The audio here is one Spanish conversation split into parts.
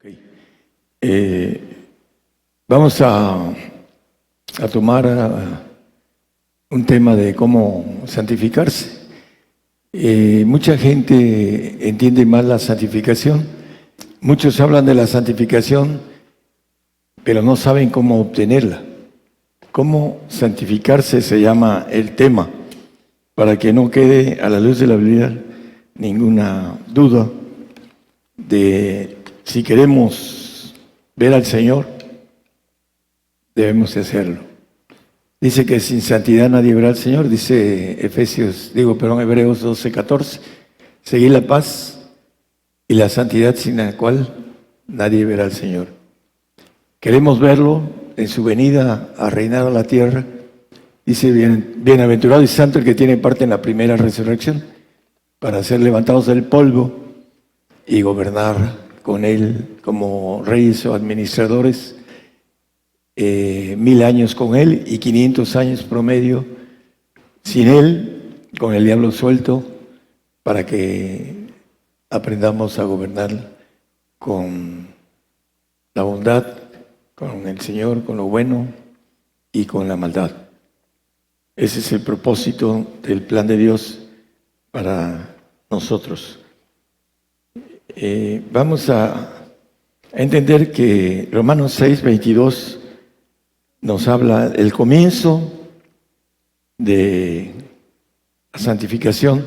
Ok. Eh, Vamos a tomar un tema de cómo santificarse. Mucha gente entiende mal la santificación. Muchos hablan de la santificación, pero no saben cómo obtenerla. Cómo santificarse se llama el tema, para que no quede a la luz de la Biblia ninguna duda de si queremos ver al Señor, debemos hacerlo. Dice que sin santidad nadie verá al Señor, dice Hebreos 12:14. Seguid la paz y la santidad sin la cual nadie verá al Señor. Queremos verlo en su venida a reinar a la tierra. Dice, bienaventurado y santo el que tiene parte en la primera resurrección, para ser levantados del polvo y gobernar con Él como reyes o administradores, 1000 años con Él y 500 años promedio sin Él, con el diablo suelto, para que aprendamos a gobernar con la bondad, con el Señor, con lo bueno y con la maldad. Ese es el propósito del plan de Dios para nosotros. Vamos a entender que Romanos 6:22 nos habla del comienzo de la santificación.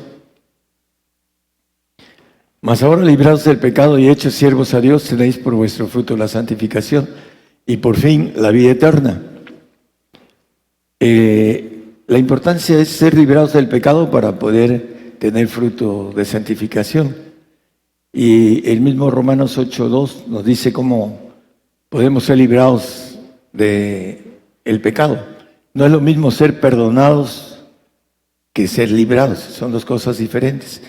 Mas ahora, librados del pecado y hechos siervos a Dios, tenéis por vuestro fruto la santificación y por fin la vida eterna. La importancia es ser librados del pecado para poder tener fruto de santificación. Y el mismo Romanos 8:2 nos dice cómo podemos ser librados del pecado. No es lo mismo ser perdonados que ser librados, son dos cosas diferentes.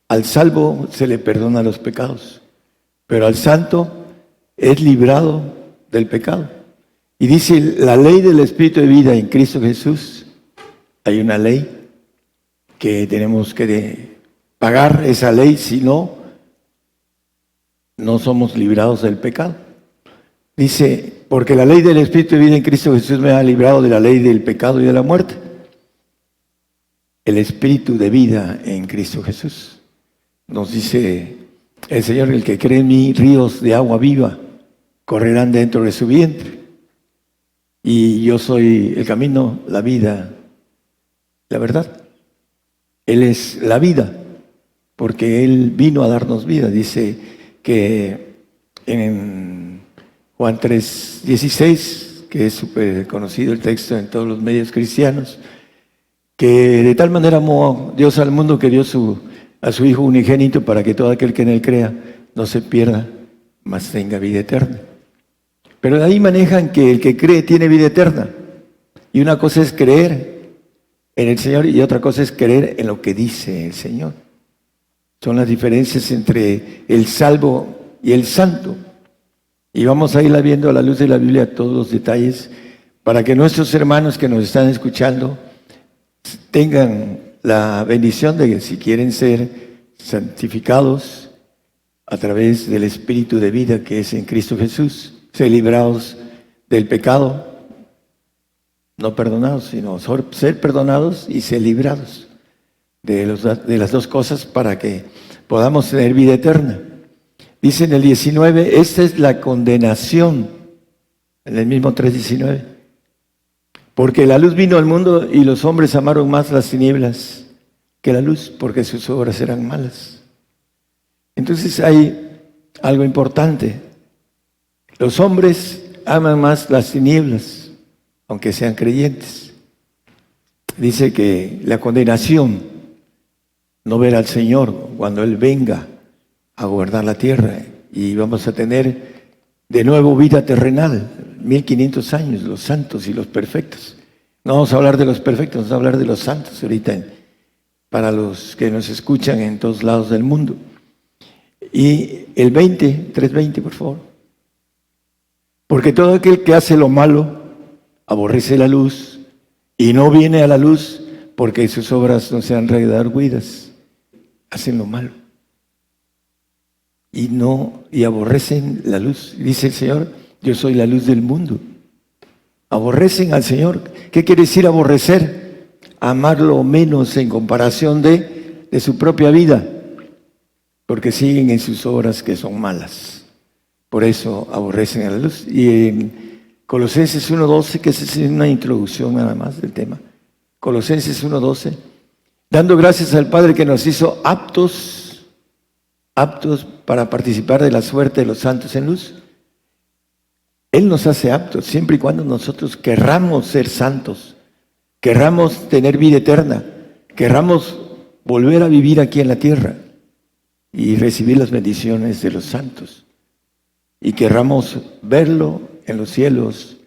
Al salvo se le perdona los pecados, pero al santo es librado del pecado. Y dice, la ley del Espíritu de vida en Cristo Jesús, hay una ley que tenemos que pagar esa ley, si no somos librados del pecado. Dice, porque la ley del Espíritu de vida en Cristo Jesús me ha librado de la ley del pecado y de la muerte. El Espíritu de vida en Cristo Jesús. Nos dice el Señor, el que cree en mí, ríos de agua viva correrán dentro de su vientre. Y yo soy el camino, la vida, la verdad. Él es la vida, porque Él vino a darnos vida. Dice que en Juan 3:16, que es súper conocido el texto en todos los medios cristianos, que de tal manera amó Dios al mundo que dio a su Hijo unigénito para que todo aquel que en Él crea no se pierda, mas tenga vida eterna. Pero de ahí manejan que el que cree tiene vida eterna. Y una cosa es creer en el Señor y otra cosa es creer en lo que dice el Señor. Son las diferencias entre el salvo y el santo. Y vamos a irla viendo a la luz de la Biblia todos los detalles para que nuestros hermanos que nos están escuchando tengan la bendición de que si quieren ser santificados a través del Espíritu de vida que es en Cristo Jesús, ser librados del pecado, no perdonados, sino ser perdonados y ser librados de las dos cosas para que podamos tener vida eterna. Dice en el 19, esta es la condenación, en el mismo 3:19, porque la luz vino al mundo y los hombres amaron más las tinieblas que la luz, porque sus obras eran malas. Entonces hay algo importante. Los hombres aman más las tinieblas, aunque sean creyentes. Dice que la condenación, no ver al Señor cuando Él venga a gobernar la tierra y vamos a tener de nuevo vida terrenal, 1500 años, los santos y los perfectos. No vamos a hablar de los perfectos, vamos a hablar de los santos ahorita, para los que nos escuchan en todos lados del mundo. Y el 3:20, por favor. Porque todo aquel que hace lo malo aborrece la luz y no viene a la luz porque sus obras no sean redargüidas. Hacen lo malo. y aborrecen la luz. Dice el Señor, yo soy la luz del mundo. Aborrecen al Señor. ¿Qué quiere decir aborrecer? Amarlo menos en comparación de su propia vida, porque siguen en sus obras que son malas. Por eso aborrecen a la luz. Y en Colosenses 1:12, que es una introducción nada más del tema. Colosenses 1:12, dando gracias al Padre que nos hizo aptos para participar de la suerte de los santos en luz. Él nos hace aptos siempre y cuando nosotros querramos ser santos, querramos tener vida eterna, querramos volver a vivir aquí en la tierra y recibir las bendiciones de los santos. Y querramos verlo en los cielos,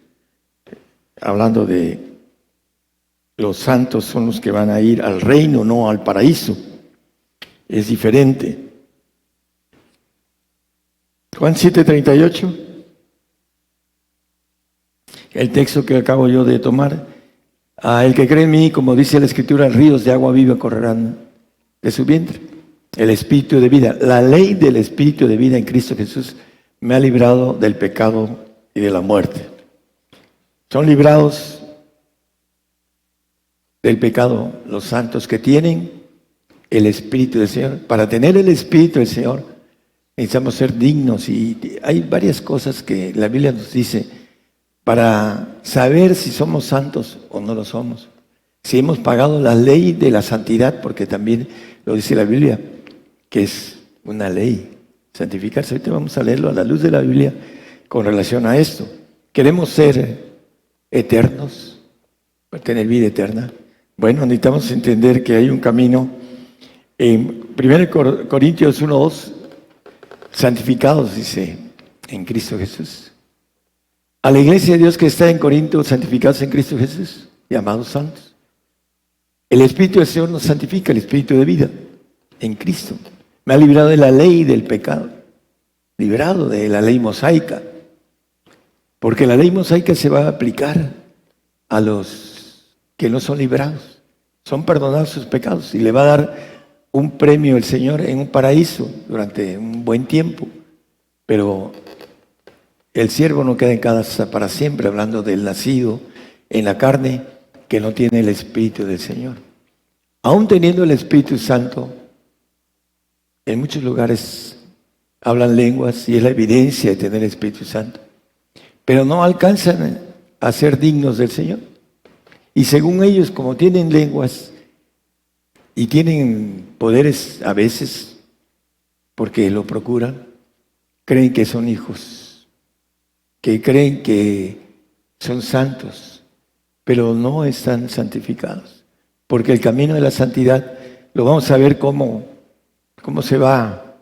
hablando de los santos son los que van a ir al reino, no al paraíso. Es diferente. Juan 7:38, el texto que acabo yo de tomar. El que cree en mí, como dice la Escritura, ríos de agua viva correrán de su vientre. El Espíritu de vida, la ley del Espíritu de vida en Cristo Jesús me ha librado del pecado y de la muerte. Son librados del pecado los santos que tienen el Espíritu del Señor. Para tener el Espíritu del Señor necesitamos ser dignos, y hay varias cosas que la Biblia nos dice para saber si somos santos o no lo somos. Si hemos pagado la ley de la santidad, porque también lo dice la Biblia, que es una ley, santificarse. Ahorita vamos a leerlo a la luz de la Biblia con relación a esto. Queremos ser eternos, para tener vida eterna. Bueno, necesitamos entender que hay un camino. En 1 Corintios 1:2, santificados, dice, en Cristo Jesús. A la iglesia de Dios que está en Corinto, santificados en Cristo Jesús, llamados santos. El Espíritu del Señor nos santifica, el Espíritu de vida en Cristo. Me ha librado de la ley del pecado, librado de la ley mosaica, porque la ley mosaica se va a aplicar a los que no son librados, son perdonados sus pecados, y le va a dar un premio el Señor en un paraíso durante un buen tiempo. Pero el siervo no queda en casa para siempre, hablando del nacido en la carne que no tiene el Espíritu del Señor. Aún teniendo el Espíritu Santo, en muchos lugares hablan lenguas y es la evidencia de tener el Espíritu Santo, pero no alcanzan a ser dignos del Señor. Y según ellos, como tienen lenguas y tienen poderes a veces, porque lo procuran, creen que son hijos, que creen que son santos, pero no están santificados. Porque el camino de la santidad lo vamos a ver cómo se va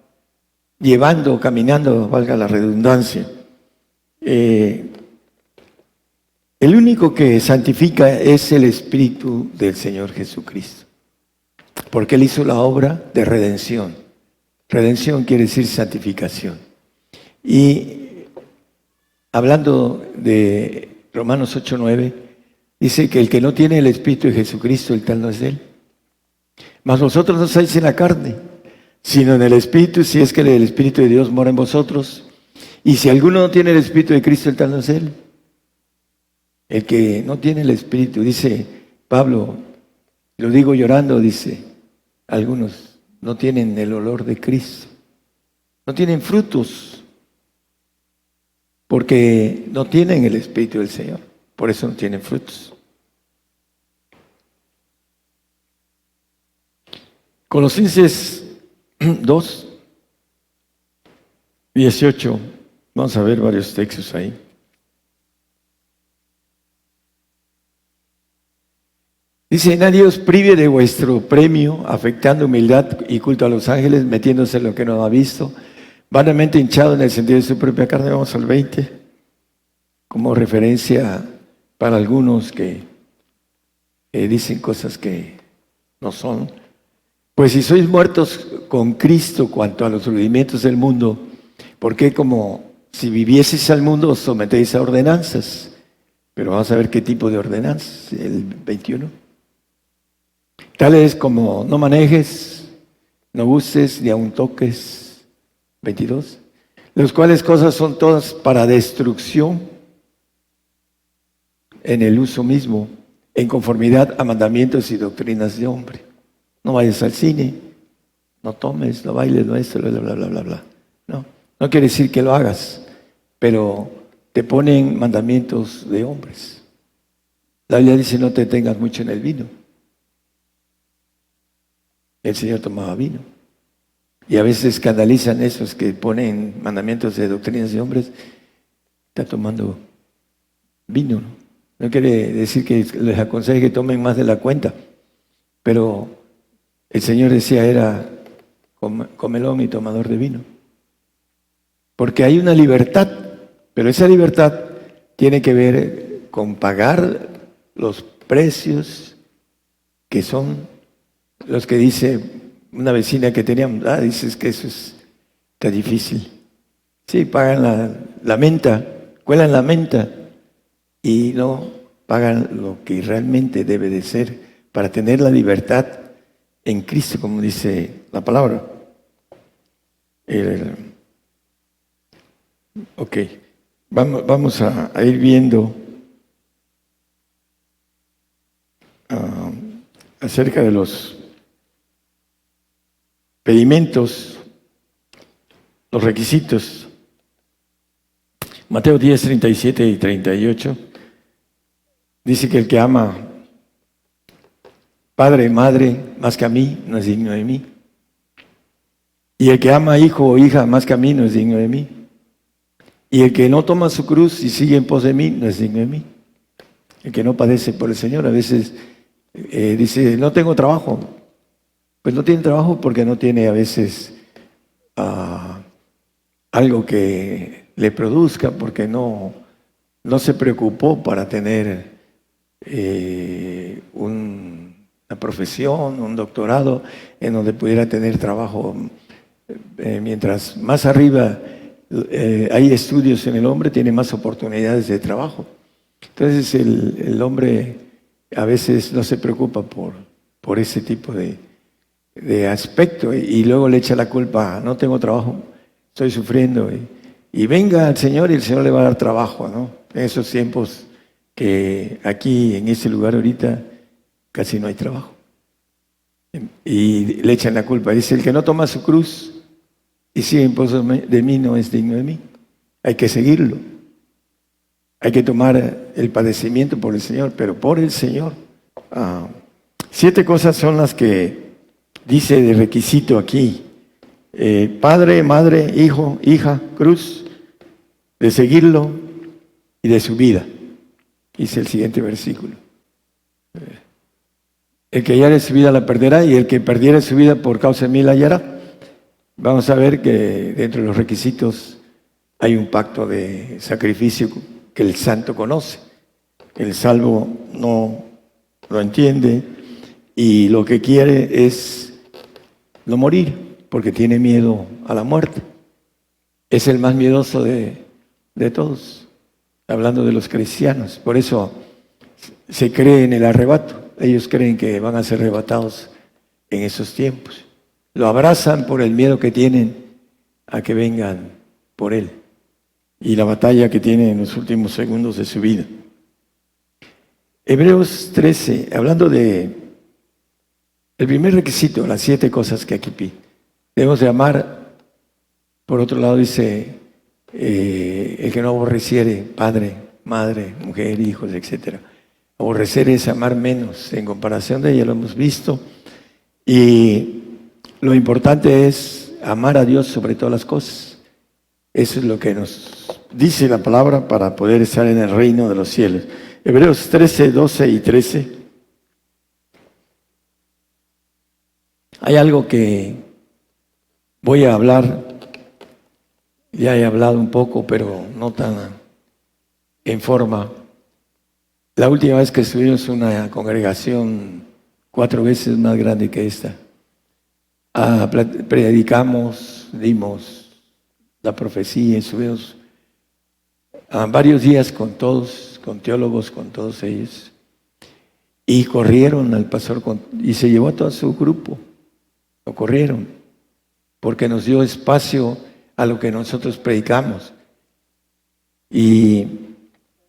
llevando, caminando, valga la redundancia. El único que santifica es el Espíritu del Señor Jesucristo, porque Él hizo la obra de redención. Redención quiere decir santificación. Y hablando de Romanos 8:9, dice que el que no tiene el Espíritu de Jesucristo, el tal no es de Él. Mas vosotros no estáis en la carne, sino en el Espíritu, si es que el Espíritu de Dios mora en vosotros. Y si alguno no tiene el Espíritu de Cristo, el tal no es Él. El que no tiene el Espíritu, dice Pablo, lo digo llorando, dice, algunos no tienen el olor de Cristo, no tienen frutos, porque no tienen el Espíritu del Señor, por eso no tienen frutos. Colosenses 2:18, vamos a ver varios textos ahí. Dice, nadie os prive de vuestro premio, afectando humildad y culto a los ángeles, metiéndose en lo que no ha visto, vanamente hinchado en el sentido de su propia carne. Vamos al 20, como referencia para algunos que dicen cosas que no son. Pues si sois muertos con Cristo cuanto a los rudimientos del mundo, ¿por qué como si vivieseis al mundo os sometéis a ordenanzas? Pero vamos a ver qué tipo de ordenanzas, el 21. Tales como no manejes, no uses, ni aun toques, 22. Los cuales cosas son todas para destrucción en el uso mismo, en conformidad a mandamientos y doctrinas de hombre. No vayas al cine, no tomes, no bailes, no esto, bla, bla, bla, bla, bla. No, no quiere decir que lo hagas, pero te ponen mandamientos de hombres. La Biblia dice no te tengas mucho en el vino. El Señor tomaba vino. Y a veces escandalizan esos que ponen mandamientos de doctrinas de hombres. Está tomando vino, ¿no? No quiere decir que les aconseje que tomen más de la cuenta, pero el Señor decía era comelón y tomador de vino. Porque hay una libertad, pero esa libertad tiene que ver con pagar los precios que son los que dice una vecina que teníamos. Dices que eso está difícil. Sí, pagan la menta, cuelan la menta y no pagan lo que realmente debe de ser para tener la libertad en Cristo, como dice la palabra. Ok, vamos a ir viendo acerca de los pedimentos, los requisitos. Mateo 10, 37 y 38 dice que el que ama padre, madre más que a mí no es digno de mí. Y el que ama hijo o hija más que a mí no es digno de mí. Y el que no toma su cruz y sigue en pos de mí no es digno de mí. El que no padece por el Señor a veces dice, no tengo trabajo. Pues no tiene trabajo porque no tiene a veces algo que le produzca, porque no se preocupó para tener una profesión, un doctorado en donde pudiera tener trabajo. Mientras más arriba hay estudios en el hombre, tiene más oportunidades de trabajo. Entonces el hombre a veces no se preocupa por ese tipo de aspecto y luego le echa la culpa, no tengo trabajo, estoy sufriendo. Y venga al Señor y el Señor le va a dar trabajo, ¿no? En esos tiempos que aquí en este lugar ahorita casi no hay trabajo. Y le echan la culpa. Dice, el que no toma su cruz y sigue en pos de mí no es digno de mí. Hay que seguirlo. Hay que tomar el padecimiento por el Señor, pero por el Señor. 7 cosas son las que dice de requisito aquí. Padre, madre, hijo, hija, cruz, de seguirlo y de su vida. Dice el siguiente versículo. El que hallare su vida la perderá y el que perdiere su vida por causa de mí la hallará. Vamos a ver que dentro de los requisitos hay un pacto de sacrificio que el santo conoce. El salvo no lo entiende y lo que quiere es no morir porque tiene miedo a la muerte. Es el más miedoso de todos, hablando de los cristianos. Por eso se cree en el arrebato. Ellos creen que van a ser arrebatados en esos tiempos. Lo abrazan por el miedo que tienen a que vengan por él y la batalla que tienen en los últimos segundos de su vida. Hebreos 13, hablando de el primer requisito, las 7 cosas que aquí pide. Debemos de amar, por otro lado dice, el que no aborreciere padre, madre, mujer, hijos, etc. Aborrecer es amar menos en comparación de ella, lo hemos visto. Y lo importante es amar a Dios sobre todas las cosas. Eso es lo que nos dice la palabra para poder estar en el reino de los cielos. Hebreos 13, 12 y 13. Hay algo que voy a hablar, ya he hablado un poco, pero no tan en forma. La última vez que estuvimos una congregación 4 veces más grande que esta, predicamos, dimos la profecía, estuvimos varios días con todos, con teólogos, con todos ellos, y corrieron al pastor y se llevó a todo su grupo, lo corrieron, porque nos dio espacio a lo que nosotros predicamos. Y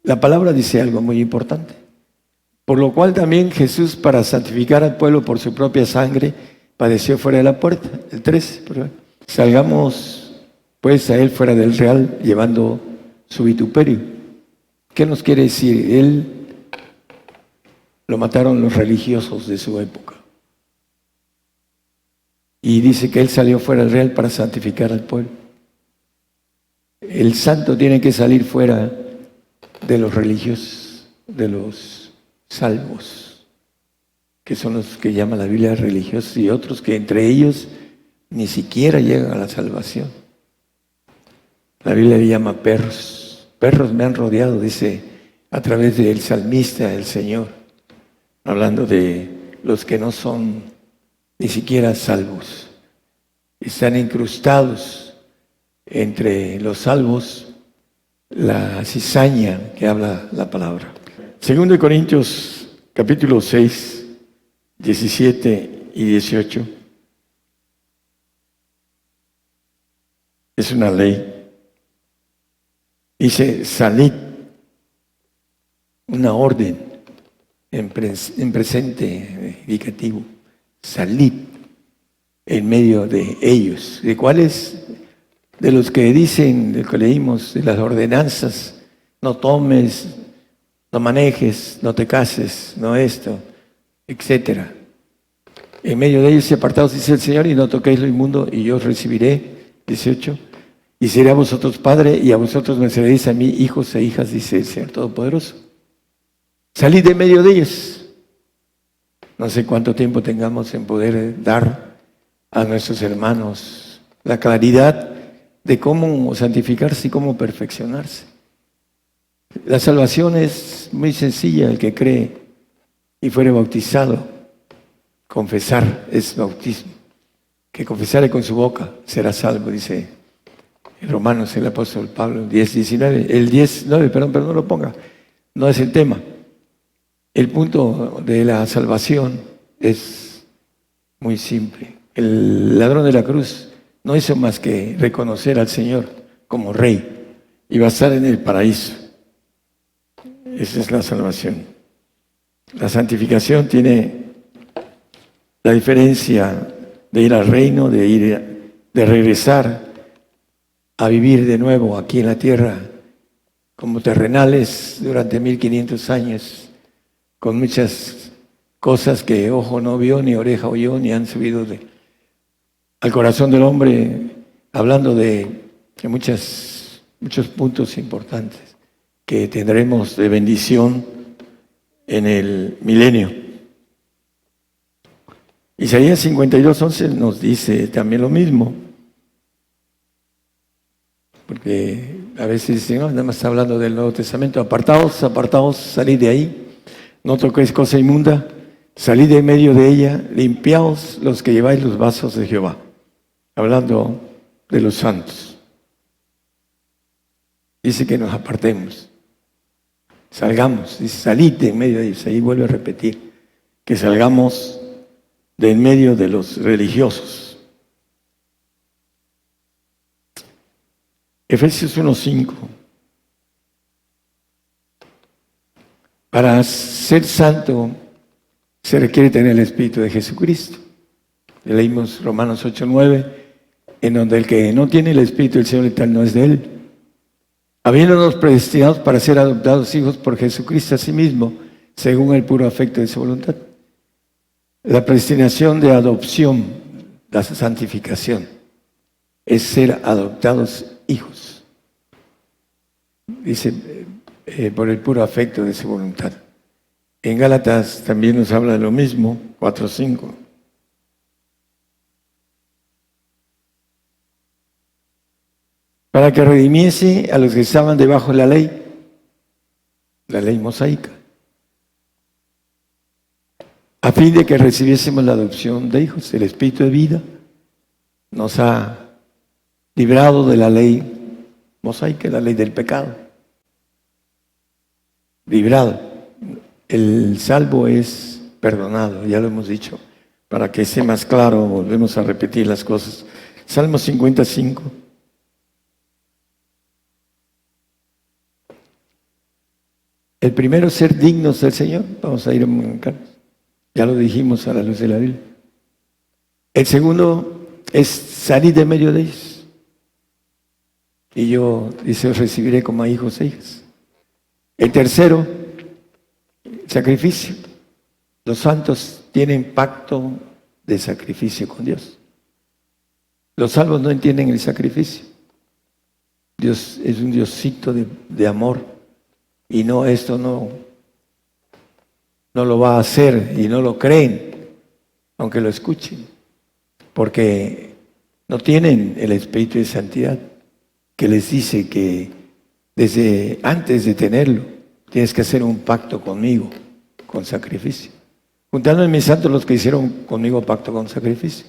la palabra dice algo muy importante. Por lo cual también Jesús, para santificar al pueblo por su propia sangre, padeció fuera de la puerta. El 13, por favor. Salgamos pues a él fuera del real, llevando su vituperio. ¿Qué nos quiere decir? Él lo mataron los religiosos de su época. Y dice que él salió fuera del real para santificar al pueblo. El santo tiene que salir fuera de los religiosos, de los salvos, que son los que llama la Biblia religiosos, y otros que entre ellos ni siquiera llegan a la salvación. La Biblia le llama perros. Perros me han rodeado, dice a través del salmista, el Señor, hablando de los que no son ni siquiera salvos. Están incrustados entre los salvos la cizaña que habla la palabra. 2 Corintios capítulo 6, 17 y 18. Es una ley. Dice, salid, una orden en presente indicativo. Salid en medio de ellos. ¿De cuáles? De los que dicen, de lo que leímos, de las ordenanzas, no tomes, no manejes, no te cases, no esto, etcétera. En medio de ellos, apartados, dice el Señor, y no toquéis lo inmundo, y yo os recibiré. 18. Y seré a vosotros padre, y a vosotros me seréis a mí hijos e hijas, dice el Señor Todopoderoso. Salid de medio de ellos. No sé cuánto tiempo tengamos en poder dar a nuestros hermanos la claridad de cómo santificarse y cómo perfeccionarse. La salvación es muy sencilla. El que cree y fuere bautizado, confesar es bautismo. Que confesare con su boca será salvo, dice en Romanos el apóstol Pablo, 10:19. El 10:9, perdón, pero no lo ponga. No es el tema. El punto de la salvación es muy simple. El ladrón de la cruz no hizo más que reconocer al Señor como Rey y va a estar en el paraíso. Esa es la salvación. La santificación tiene la diferencia de ir al reino, de regresar a vivir de nuevo aquí en la tierra como terrenales durante 1500 años, con muchas cosas que ojo no vio, ni oreja oyó, ni han subido al corazón del hombre, hablando de muchos puntos importantes que tendremos de bendición en el milenio. Isaías 52:11 nos dice también lo mismo, porque a veces dicen, no, nada más está hablando del Nuevo Testamento. Apartaos, apartaos, salid de ahí, no toquéis cosa inmunda, salid de medio de ella, limpiaos los que lleváis los vasos de Jehová. Hablando de los santos. Dice que nos apartemos, salgamos, dice, salid de en medio de ellos. Ahí vuelve a repetir, que salgamos de en medio de los religiosos. Efesios 1:5. Para ser santo se requiere tener el Espíritu de Jesucristo. Leímos Romanos 8:9, en donde el que no tiene el Espíritu del Señor y tal no es de Él. Habiéndonos predestinados para ser adoptados hijos por Jesucristo a sí mismo, según el puro afecto de su voluntad. La predestinación de adopción, la santificación, es ser adoptados hijos. Dice, por el puro afecto de su voluntad. En Gálatas también nos habla de lo mismo, 4:5. Para que redimiese a los que estaban debajo de la ley mosaica, a fin de que recibiésemos la adopción de hijos. El Espíritu de vida nos ha librado de la ley mosaica, la ley del pecado. Librado. El salvo es perdonado, ya lo hemos dicho. Para que sea más claro, volvemos a repetir las cosas. Salmo 55. El primero, ser dignos del Señor. Vamos a ir ya lo dijimos a la luz de la Biblia. El segundo es salir de medio de ellos. Y yo, dice, os recibiré como a hijos e hijas. El tercero, sacrificio. Los santos tienen pacto de sacrificio con Dios. Los salvos no entienden el sacrificio. Dios es un Diosito de amor. Y no, esto no lo va a hacer y no lo creen, aunque lo escuchen, porque no tienen el Espíritu de Santidad que les dice que desde antes de tenerlo tienes que hacer un pacto conmigo, con sacrificio. Juntando en mis santos los que hicieron conmigo pacto con sacrificio.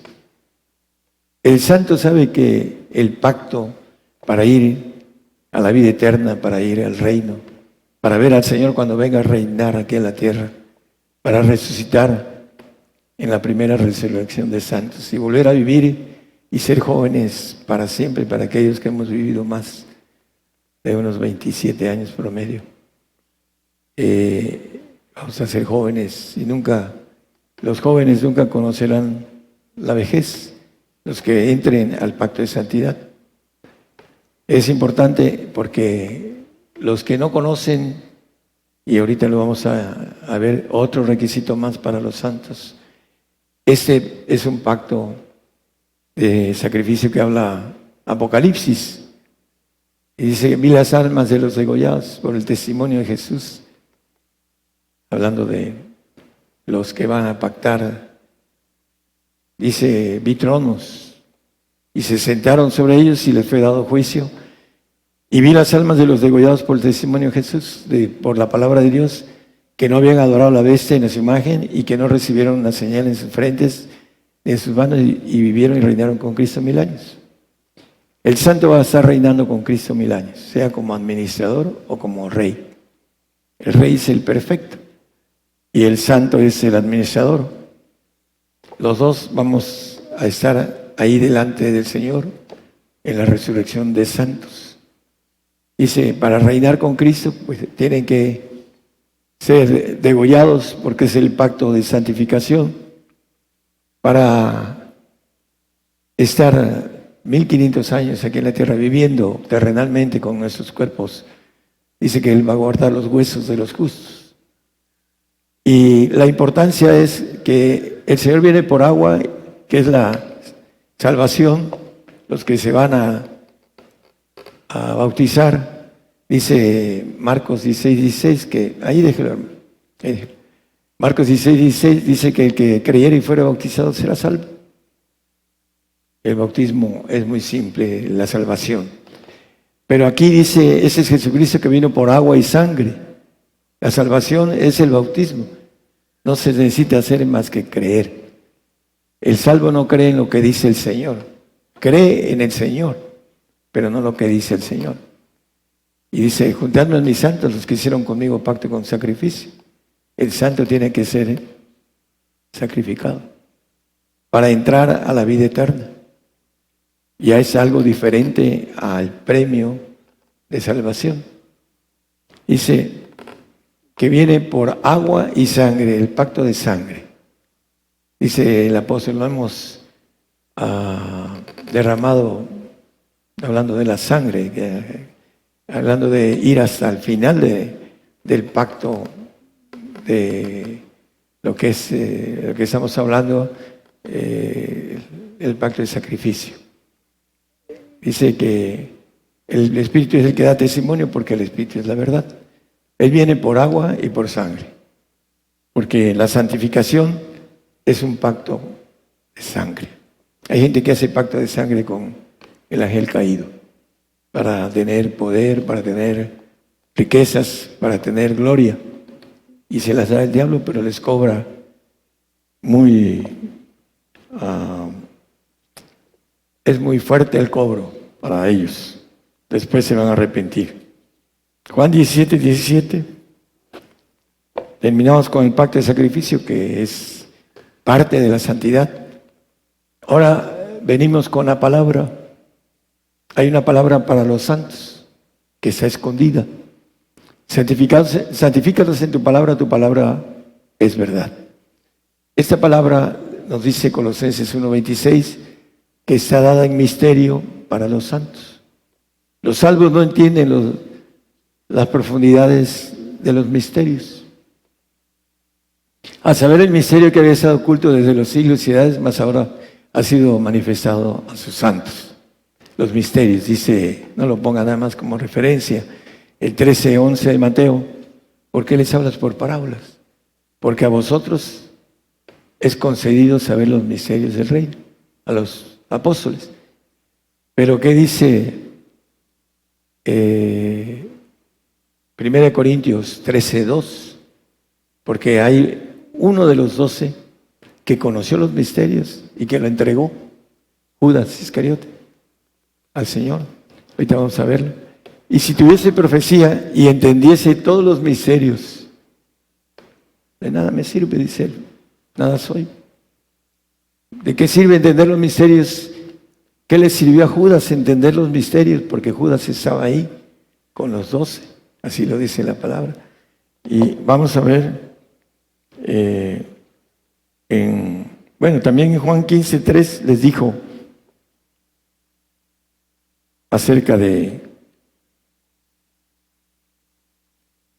El santo sabe que el pacto para ir a la vida eterna, para ir al reino, para ver al Señor cuando venga a reinar aquí en la tierra, para resucitar en la primera resurrección de santos y volver a vivir y ser jóvenes para siempre, para aquellos que hemos vivido más de unos 27 años promedio. Vamos a ser jóvenes y los jóvenes nunca conocerán la vejez, los que entren al pacto de santidad. Es importante porque los que no conocen, y ahorita lo vamos a ver, otro requisito más para los santos. Este es un pacto de sacrificio que habla Apocalipsis. Y dice, vi las almas de los degollados por el testimonio de Jesús. Hablando de los que van a pactar. Dice, vi tronos y se sentaron sobre ellos y les fue dado juicio. Y vi las almas de los degollados por el testimonio de Jesús, por la palabra de Dios, que no habían adorado a la bestia en su imagen y que no recibieron una señal en sus frentes ni en sus manos y vivieron y reinaron con Cristo 1000 años. El santo va a estar reinando con Cristo 1000 años, sea como administrador o como rey. El rey es el perfecto y el santo es el administrador. Los dos vamos a estar ahí delante del Señor en la resurrección de santos. Dice, para reinar con Cristo, pues tienen que ser degollados porque es el pacto de santificación. Para estar 1500 años aquí en la tierra viviendo terrenalmente con nuestros cuerpos, dice que Él va a guardar los huesos de los justos. Y la importancia es que el Señor viene por agua, que es la salvación, los que se van a bautizar, dice Marcos 16:16, que ahí déjelo, Marcos 16:16 dice que el que creyere y fuera bautizado será salvo. El bautismo es muy simple, la salvación. Pero aquí dice, ese es Jesucristo que vino por agua y sangre. La salvación es el bautismo. No se necesita hacer más que creer. El salvo no cree en lo que dice el Señor. Cree en el Señor, pero no lo que dice el Señor. Y dice, juntadme a mis santos, los que hicieron conmigo pacto con sacrificio. El santo tiene que ser sacrificado para entrar a la vida eterna. Ya es algo diferente al premio de salvación. Dice que viene por agua y sangre, el pacto de sangre. Dice el apóstol, lo hemos derramado, hablando de la sangre, hablando de ir hasta el final del pacto, de lo que es lo que estamos hablando, el pacto de sacrificio. Dice que el Espíritu es el que da testimonio porque el Espíritu es la verdad. Él viene por agua y por sangre, porque la santificación es un pacto de sangre. Hay gente que hace pacto de sangre con el ángel caído para tener poder, para tener riquezas, para tener gloria. Y se las da el diablo, pero les cobra es muy fuerte el cobro para ellos. Después se van a arrepentir. Juan 17:17. Terminamos con el pacto de sacrificio, que es parte de la santidad. Ahora venimos con la palabra. Hay una palabra para los santos que está escondida. Santifícalos en tu palabra es verdad. Esta palabra nos dice Colosenses 1:26 que está dada en misterio para los santos. Los salvos no entienden las profundidades de los misterios. A saber el misterio que había estado oculto desde los siglos y edades, mas ahora ha sido manifestado a sus santos. Los misterios, dice, no lo ponga nada más como referencia, el 13:11 de Mateo. ¿Por qué les hablas por parábolas? Porque a vosotros es concedido saber los misterios del reino, a los apóstoles. Pero ¿qué dice 1 Corintios 13:2? Porque hay uno de los 12 que conoció los misterios y que lo entregó, Judas Iscariote, al Señor. Ahorita vamos a verlo. Y si tuviese profecía y entendiese todos los misterios, de nada me sirve, dice él, nada soy. ¿De qué sirve entender los misterios? ¿Qué le sirvió a Judas entender los misterios? Porque Judas estaba ahí con los 12, así lo dice la palabra. Y vamos a ver, también en Juan 15:3 les dijo acerca de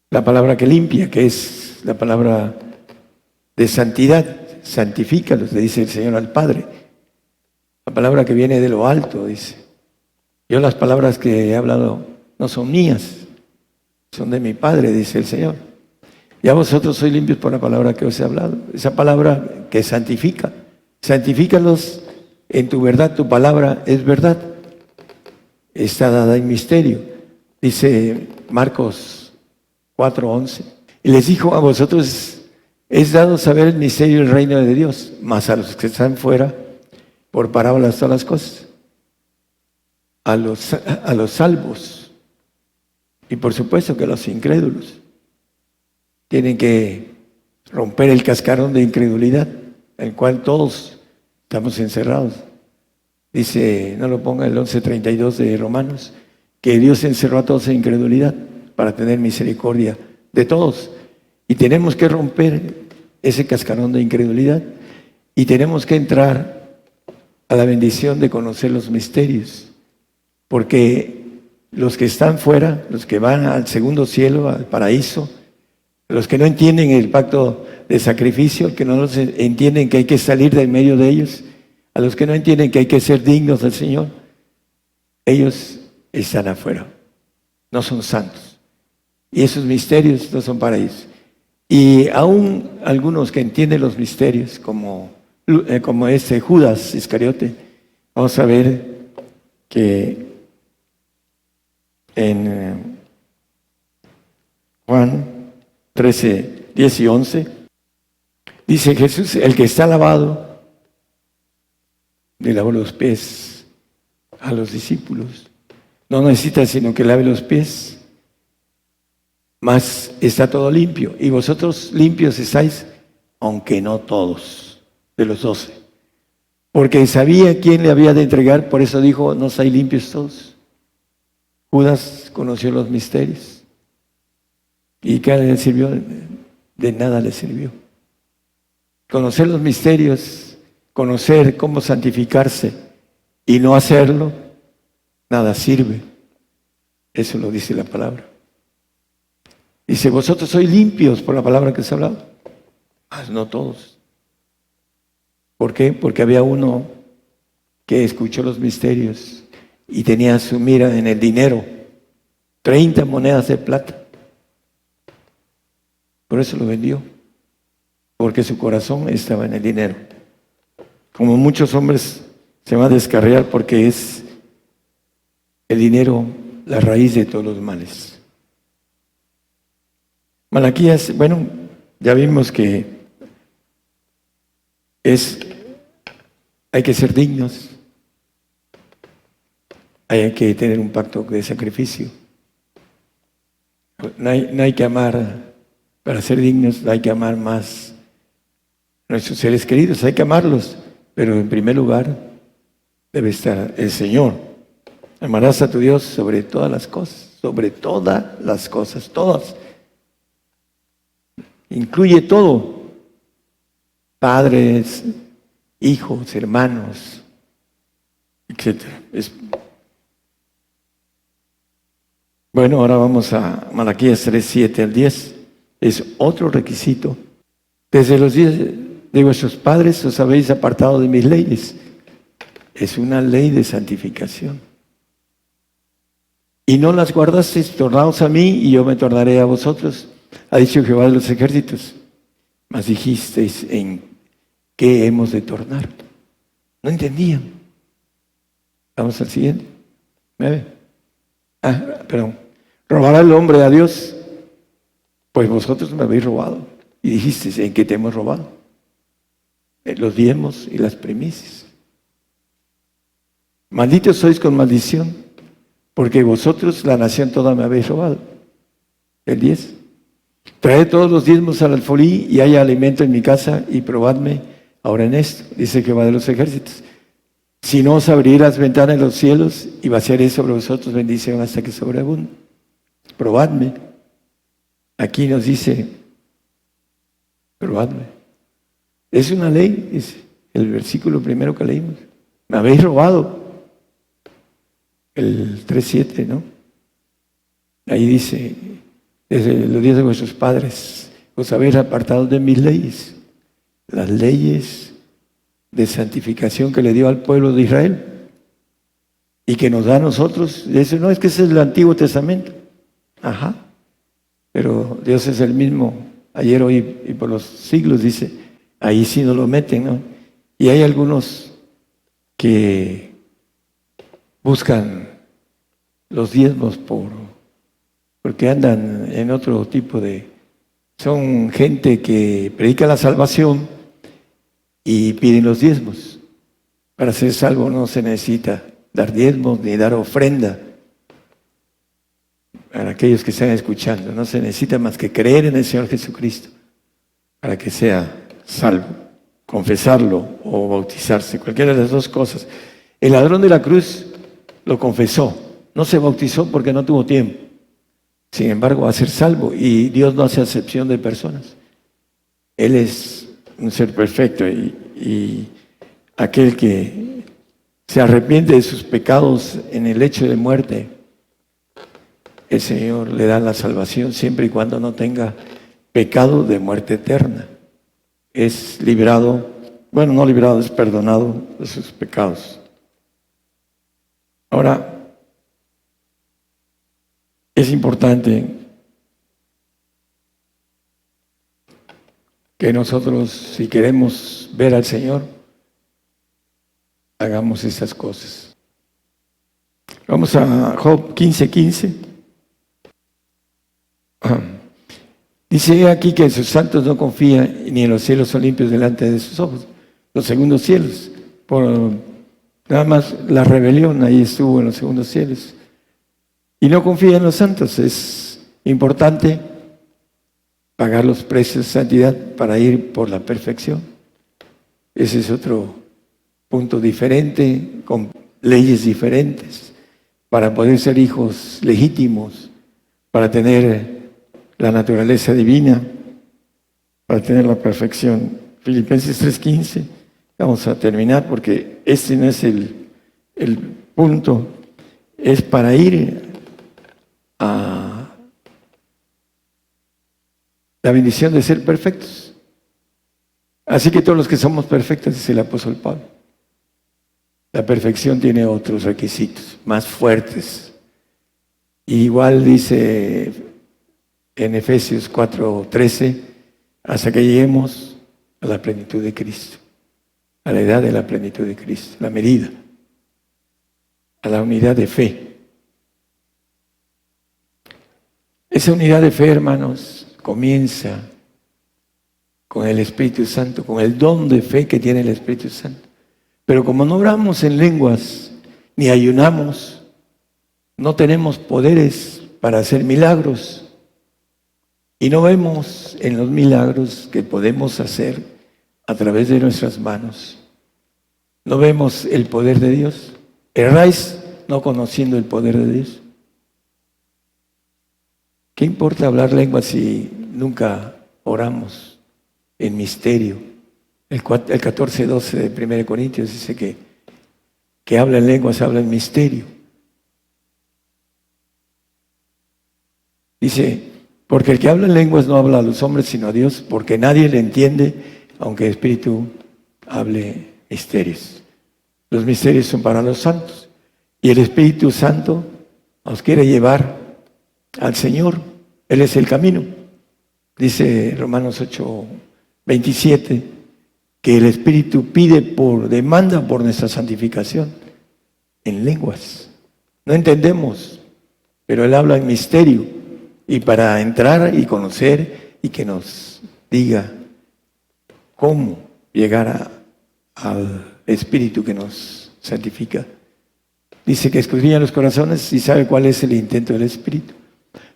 la palabra que limpia, que es la palabra de santidad. Santifícalos, le dice el Señor al Padre. La palabra que viene de lo alto, dice. Yo las palabras que he hablado no son mías, son de mi Padre, dice el Señor. Ya vosotros sois limpios por la palabra que os he hablado. Esa palabra que santifica. Santifícalos en tu verdad, tu palabra es verdad. Está dada en misterio. Dice Marcos 4:11. Y les dijo, a vosotros es dado saber el misterio del reino de Dios, mas a los que están fuera, por parábolas todas las cosas. A los salvos. Y por supuesto que a los incrédulos. Tienen que romper el cascarón de incredulidad, en el cual todos estamos encerrados. Dice, no lo ponga el 11:32 de Romanos, que Dios encerró a todos en incredulidad para tener misericordia de todos. Y tenemos que romper ese cascarón de incredulidad y tenemos que entrar a la bendición de conocer los misterios. Porque los que están fuera, los que van al segundo cielo, al paraíso, los que no entienden el pacto de sacrificio, que no entienden que hay que salir de en medio de ellos, a los que no entienden que hay que ser dignos del Señor, ellos están afuera, no son santos. Y esos misterios no son para ellos. Y aún algunos que entienden los misterios, como Judas Iscariote, vamos a ver que en Juan 13:10 y 11, dice Jesús, el que está lavado, le lavó los pies a los discípulos. No necesita sino que lave los pies, mas está todo limpio. Y vosotros limpios estáis, aunque no todos, de los 12. Porque sabía quién le había de entregar, por eso dijo, no estáis limpios todos. Judas conoció los misterios. ¿Y qué le sirvió? De nada le sirvió. Conocer los misterios, conocer cómo santificarse y no hacerlo, nada sirve. Eso lo dice la palabra. Dice, vosotros sois limpios por la palabra que se ha hablado. No todos. ¿Por qué? Porque había uno que escuchó los misterios y tenía su mira en el dinero, 30 monedas de plata. Por eso lo vendió, porque su corazón estaba en el dinero. Como muchos hombres se van a descarriar porque es el dinero la raíz de todos los males. Malaquías, ya vimos que hay que ser dignos, hay que tener un pacto de sacrificio. No hay que amar, para ser dignos hay que amar más a nuestros seres queridos, hay que amarlos, pero en primer lugar debe estar el Señor. Amarás a tu Dios sobre todas las cosas, sobre todas las cosas, todas. Incluye todo. Padres, hijos, hermanos, etc. Bueno, ahora vamos a Malaquías 3, 7 al 10. Es otro requisito. Desde los días de vuestros padres os habéis apartado de mis leyes. Es una ley de santificación. Y no las guardasteis, tornaos a mí y yo me tornaré a vosotros, ha dicho Jehová de los ejércitos. Mas dijisteis, ¿en qué hemos de tornar? No entendían. Vamos al siguiente. Perdón. ¿Robará el hombre a Dios? Pues vosotros me habéis robado. Y dijisteis, ¿en qué te hemos robado? En los diezmos y las primicias. Malditos sois con maldición, porque vosotros, la nación toda, me habéis robado. El 10. Traed todos los diezmos al alfolí y haya alimento en mi casa y probadme ahora en esto, dice Jehová de los ejércitos. Si no os abriré las ventanas de los cielos y vaciaré sobre vosotros bendición hasta que sobreabunde. Probadme. Aquí nos dice, probadme. Es una ley, es el versículo primero que leímos. Me habéis robado. El 3:7, ¿no? Ahí dice, desde los días de vuestros padres os habéis apartado de mis leyes, las leyes de santificación que le dio al pueblo de Israel y que nos da a nosotros. Eso no es que ese es el Antiguo Testamento. Ajá. Pero Dios es el mismo ayer, hoy y por los siglos, dice. Ahí sí nos lo meten, ¿no? Y hay algunos que buscan los diezmos porque andan en otro tipo de... Son gente que predica la salvación y piden los diezmos. Para ser salvo no se necesita dar diezmos ni dar ofrenda. Para aquellos que están escuchando, no se necesita más que creer en el Señor Jesucristo para que sea salvo, confesarlo o bautizarse, cualquiera de las dos cosas. El ladrón de la cruz lo confesó, no se bautizó porque no tuvo tiempo. Sin embargo, va a ser salvo y Dios no hace acepción de personas. Él es un ser perfecto y aquel que se arrepiente de sus pecados en el hecho de muerte, el Señor le da la salvación siempre y cuando no tenga pecado de muerte eterna. Es librado, bueno, no librado, es perdonado de sus pecados. Ahora, es importante que nosotros, si queremos ver al Señor, hagamos esas cosas. Vamos a Job 15:15. Dice aquí que en sus santos no confía ni en los cielos son limpios delante de sus ojos. Los segundos cielos, por nada más la rebelión ahí estuvo en los segundos cielos. Y no confía en los santos. Es importante pagar los precios de santidad para ir por la perfección. Ese es otro punto diferente, con leyes diferentes, para poder ser hijos legítimos, para tener la naturaleza divina, para tener la perfección. Filipenses 3:15, vamos a terminar porque este no es el punto, es para ir a la bendición de ser perfectos. Así que todos los que somos perfectos, dice el apóstol Pablo. La perfección tiene otros requisitos más fuertes. Y igual dice en Efesios 4:13, hasta que lleguemos a la plenitud de Cristo, a la edad de la plenitud de Cristo, la medida, a la unidad de fe. Esa unidad de fe, hermanos, comienza con el Espíritu Santo, con el don de fe que tiene el Espíritu Santo. Pero como no oramos en lenguas, ni ayunamos, no tenemos poderes para hacer milagros. Y no vemos en los milagros que podemos hacer a través de nuestras manos. No vemos el poder de Dios. Erráis no conociendo el poder de Dios. ¿Qué importa hablar lenguas si nunca oramos en misterio? El 14:12 de 1 Corintios dice que habla en lenguas, habla en misterio. Dice, porque el que habla en lenguas no habla a los hombres sino a Dios, porque nadie le entiende, aunque el Espíritu hable misterios. Los misterios son para los santos. Y el Espíritu Santo nos quiere llevar al Señor. Él es el camino. Dice Romanos 8:27, que el Espíritu demanda por nuestra santificación en lenguas. No entendemos, pero Él habla en misterio. Y para entrar y conocer y que nos diga cómo llegar al Espíritu que nos santifica. Dice que escudriña los corazones y sabe cuál es el intento del Espíritu.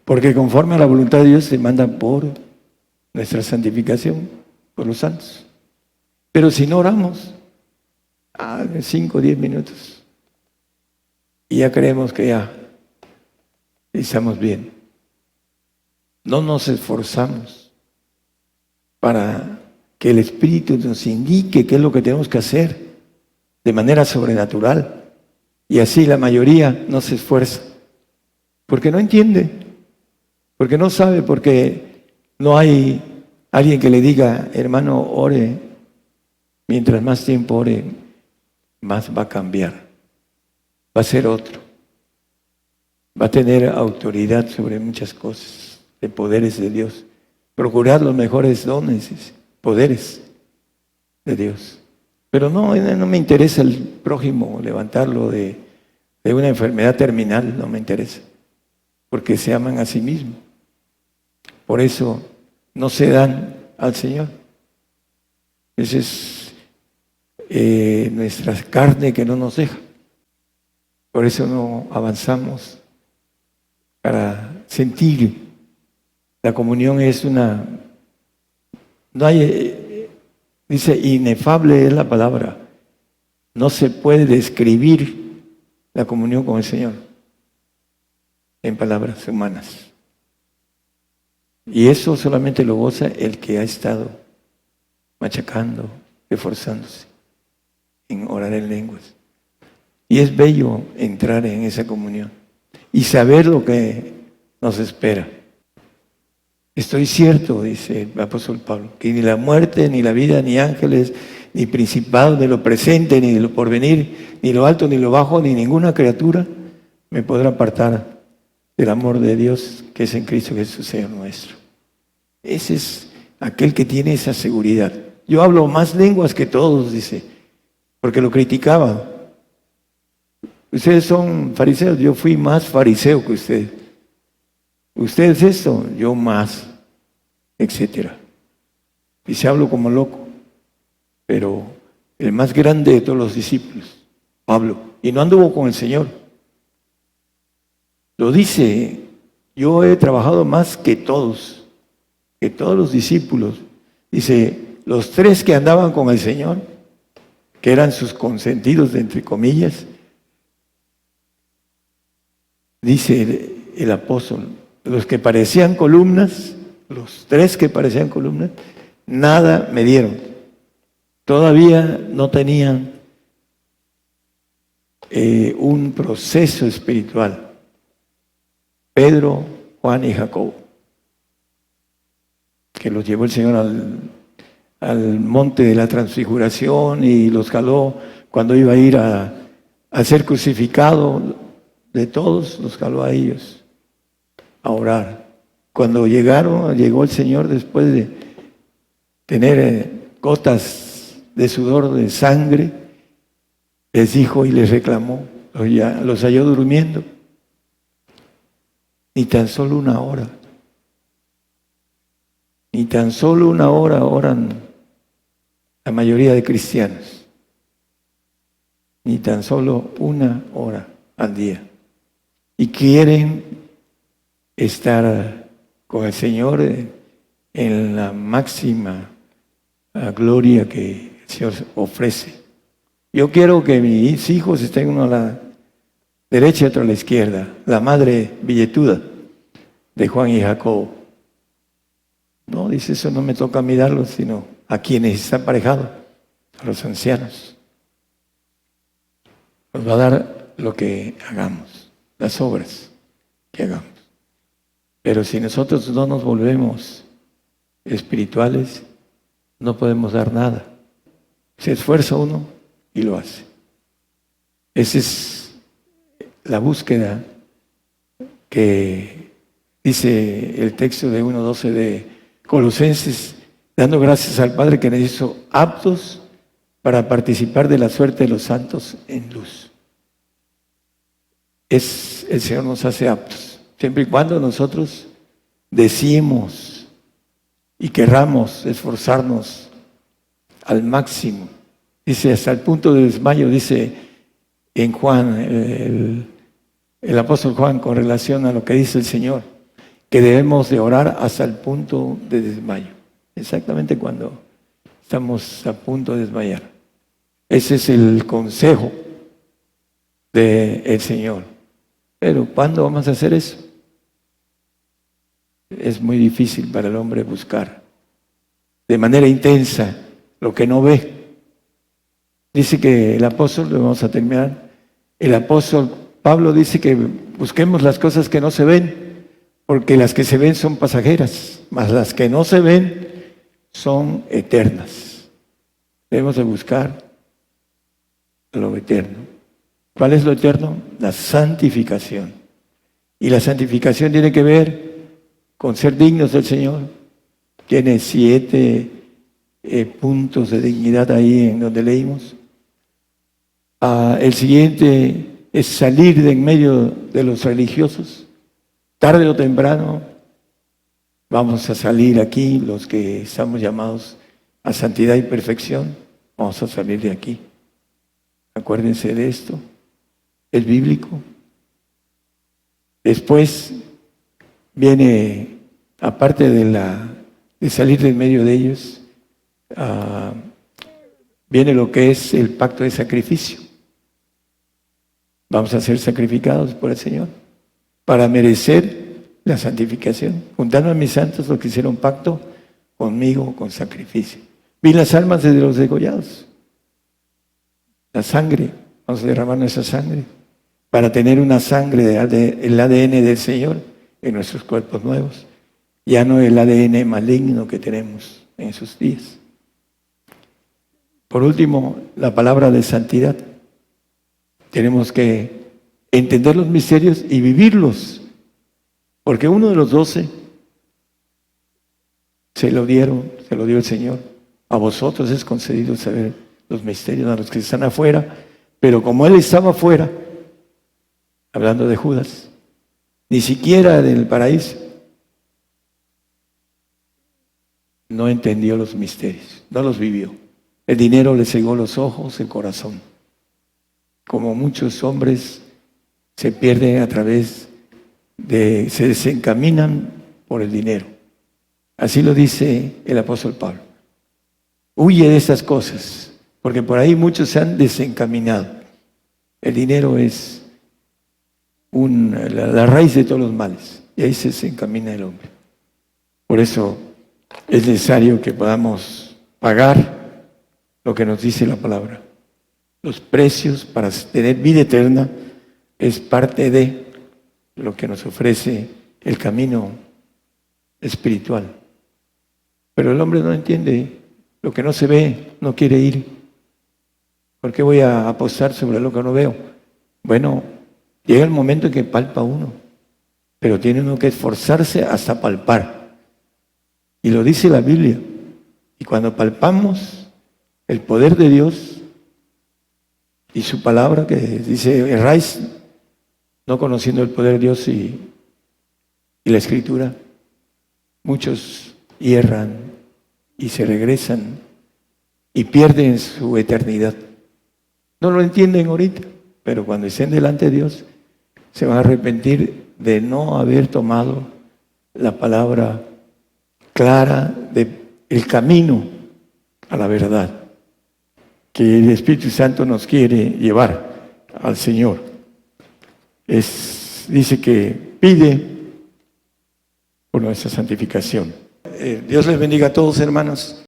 Porque conforme a la voluntad de Dios se manda por nuestra santificación, por los santos. Pero si no oramos, 5 o 10 minutos, y ya creemos que ya estamos bien. No nos esforzamos para que el Espíritu nos indique qué es lo que tenemos que hacer de manera sobrenatural. Y así la mayoría no se esfuerza, porque no entiende, porque no sabe, porque no hay alguien que le diga, hermano, ore. Mientras más tiempo ore, más va a cambiar. Va a ser otro. Va a tener autoridad sobre muchas cosas, de poderes de Dios. Procurar los mejores dones, poderes de Dios. Pero no me interesa el prójimo, levantarlo de una enfermedad terminal, no me interesa. Porque se aman a sí mismos. Por eso no se dan al Señor. Esa es nuestra carne que no nos deja. Por eso no avanzamos para sentir. La comunión es dice, inefable es la palabra. No se puede describir la comunión con el Señor en palabras humanas. Y eso solamente lo goza el que ha estado machacando, esforzándose en orar en lenguas. Y es bello entrar en esa comunión y saber lo que nos espera. Estoy cierto, dice el apóstol Pablo, que ni la muerte, ni la vida, ni ángeles, ni principados, ni lo presente, ni de lo porvenir, ni lo alto, ni lo bajo, ni ninguna criatura me podrá apartar del amor de Dios que es en Cristo Jesús, Señor nuestro. Ese es aquel que tiene esa seguridad. Yo hablo más lenguas que todos, dice, porque lo criticaban. Ustedes son fariseos, yo fui más fariseo que ustedes. Ustedes esto, yo más, etcétera. Y se hablo como loco, pero el más grande de todos los discípulos, Pablo, y no anduvo con el Señor. Lo dice, yo he trabajado más que todos los discípulos. Dice, los 3 que andaban con el Señor, que eran sus consentidos, entre comillas, dice el apóstol, los que parecían columnas, los 3 que parecían columnas, nada me dieron. Todavía no tenían un proceso espiritual. Pedro, Juan y Jacobo, que los llevó el Señor al monte de la transfiguración y los jaló cuando iba a ir a ser crucificado. De todos los jaló a ellos a orar. Cuando llegó el Señor después de tener gotas de sudor, de sangre, les dijo y les reclamó, los halló durmiendo. Ni tan solo una hora. Ni tan solo una hora oran la mayoría de cristianos. Ni tan solo una hora al día. Y quieren estar con el Señor en la máxima gloria que el Señor ofrece. Yo quiero que mis hijos estén uno derecha y otro a la izquierda. La madre billetuda de Juan y Jacobo. No, dice, eso no me toca a mí darlo, sino a quienes están aparejados, a los ancianos. Nos va a dar lo que hagamos, las obras que hagamos. Pero si nosotros no nos volvemos espirituales, no podemos dar nada. Se esfuerza uno y lo hace. Esa es la búsqueda que dice el texto de 1:12 de Colosenses, dando gracias al Padre que nos hizo aptos para participar de la suerte de los santos en luz. El Señor nos hace aptos, siempre y cuando nosotros deseemos y querramos esforzarnos al máximo. Dice, hasta el punto de desmayo, dice en Juan, el apóstol Juan, con relación a lo que dice el Señor, que debemos de orar hasta el punto de desmayo. Exactamente cuando estamos a punto de desmayar. Ese es el consejo del Señor. Pero ¿cuándo vamos a hacer eso? Es muy difícil para el hombre buscar de manera intensa lo que no ve. Dice que el apóstol, lo vamos a terminar, el apóstol Pablo dice que busquemos las cosas que no se ven, porque las que se ven son pasajeras, mas las que no se ven son eternas. Debemos de buscar lo eterno. ¿Cuál es lo eterno? La santificación. Y la santificación tiene que ver con ser dignos del Señor. Tiene 7 puntos de dignidad ahí en donde leímos. El siguiente es salir de en medio de los religiosos. Tarde o temprano vamos a salir aquí, los que estamos llamados a santidad y perfección, vamos a salir de aquí. Acuérdense de esto, es bíblico. Después viene, aparte de salir de en medio de ellos, viene lo que es el pacto de sacrificio. Vamos a ser sacrificados por el Señor para merecer la santificación. Juntando a mis santos los que hicieron pacto conmigo con sacrificio. Vi las almas de los degollados. La sangre, vamos a derramar nuestra sangre para tener una sangre, el ADN del Señor en nuestros cuerpos nuevos. Ya no el ADN maligno que tenemos en esos días. Por último, la palabra de santidad. Tenemos que entender los misterios y vivirlos, porque uno de los 12 se lo dio el Señor. A vosotros es concedido saber los misterios, a los que están afuera, pero como Él estaba afuera, hablando de Judas, ni siquiera del paraíso, no entendió los misterios, no los vivió. El dinero le cegó los ojos, el corazón. Como muchos hombres se pierden a través se desencaminan por el dinero. Así lo dice el apóstol Pablo. Huye de estas cosas, porque por ahí muchos se han desencaminado. El dinero es la raíz de todos los males, y ahí se desencamina el hombre. Por eso es necesario que podamos pagar lo que nos dice la palabra. Los precios para tener vida eterna es parte de lo que nos ofrece el camino espiritual. Pero el hombre no entiende lo que no se ve, no quiere ir. ¿Por qué voy a apostar sobre lo que no veo? Bueno, llega el momento en que palpa uno, pero tiene uno que esforzarse hasta palpar. Y lo dice la Biblia. Y cuando palpamos el poder de Dios, y su palabra que dice, erráis no conociendo el poder de Dios y la Escritura. Muchos hierran y se regresan y pierden su eternidad. No lo entienden ahorita, pero cuando estén delante de Dios se van a arrepentir de no haber tomado la palabra clara del camino a la verdad que el Espíritu Santo nos quiere llevar al Señor. dice que pide por nuestra santificación. Dios les bendiga a todos, hermanos.